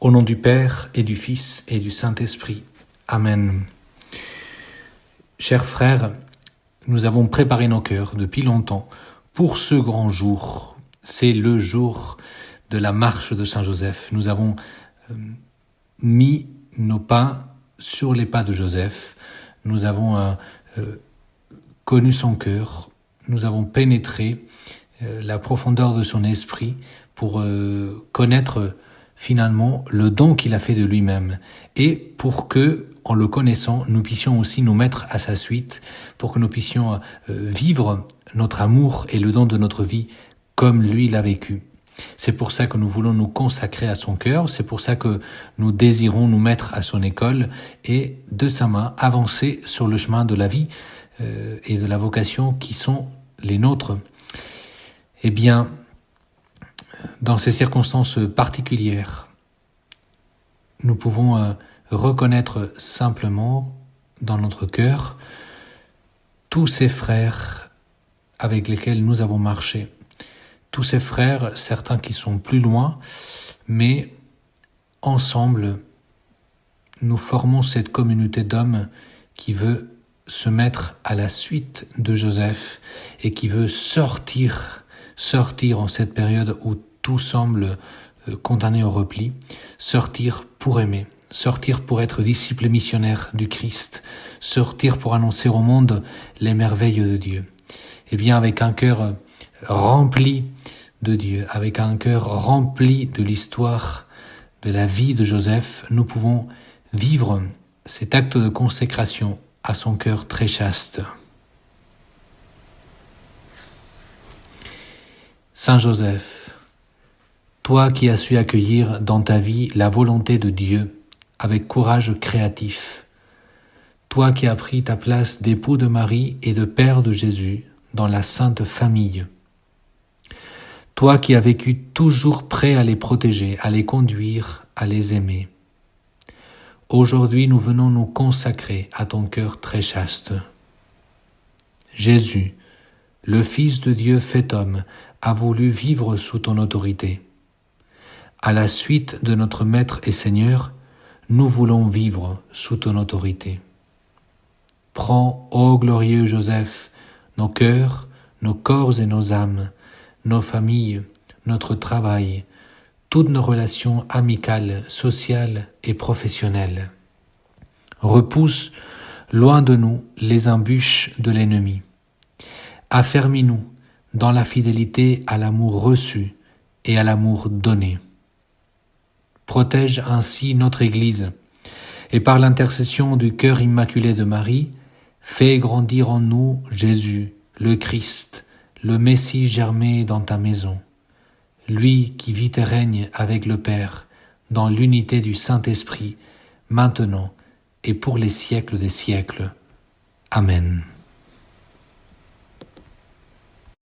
Au nom du Père et du Fils et du Saint-Esprit. Amen. Chers frères, nous avons préparé nos cœurs depuis longtemps pour ce grand jour. C'est le jour de la marche de Saint-Joseph. Nous avons mis nos pas sur les pas de Joseph. Nous avons connu son cœur. Nous avons pénétré la profondeur de son esprit pour connaître finalement le don qu'il a fait de lui-même et pour que, en le connaissant, nous puissions aussi nous mettre à sa suite, pour que nous puissions vivre notre amour et le don de notre vie comme lui l'a vécu. C'est pour ça que nous voulons nous consacrer à son cœur, c'est pour ça que nous désirons nous mettre à son école et de sa main avancer sur le chemin de la vie et de la vocation qui sont les nôtres. Eh bien, dans ces circonstances particulières, nous pouvons reconnaître simplement dans notre cœur tous ces frères avec lesquels nous avons marché. Tous ces frères, certains qui sont plus loin, mais ensemble, nous formons cette communauté d'hommes qui veut se mettre à la suite de Joseph et qui veut sortir en cette période où tout semble condamné au repli, sortir pour aimer, sortir pour être disciples missionnaires du Christ, sortir pour annoncer au monde les merveilles de Dieu. Eh bien, avec un cœur rempli de Dieu, avec un cœur rempli de l'histoire, de la vie de Joseph, nous pouvons vivre cet acte de consécration à son cœur très chaste. Saint Joseph, toi qui as su accueillir dans ta vie la volonté de Dieu avec courage créatif, toi qui as pris ta place d'époux de Marie et de père de Jésus dans la Sainte Famille, toi qui as vécu toujours prêt à les protéger, à les conduire, à les aimer, aujourd'hui nous venons nous consacrer à ton cœur très chaste. Jésus, le Fils de Dieu fait homme, a voulu vivre sous ton autorité. À la suite de notre Maître et Seigneur, nous voulons vivre sous ton autorité. Prends, ô glorieux Joseph, nos cœurs, nos corps et nos âmes, nos familles, notre travail, toutes nos relations amicales, sociales et professionnelles. Repousse loin de nous les embûches de l'ennemi. Affermis-nous dans la fidélité à l'amour reçu et à l'amour donné. Protège ainsi notre Église et par l'intercession du cœur immaculé de Marie, fais grandir en nous Jésus, le Christ, le Messie germé dans ta maison, lui qui vit et règne avec le Père dans l'unité du Saint-Esprit, maintenant et pour les siècles des siècles. Amen.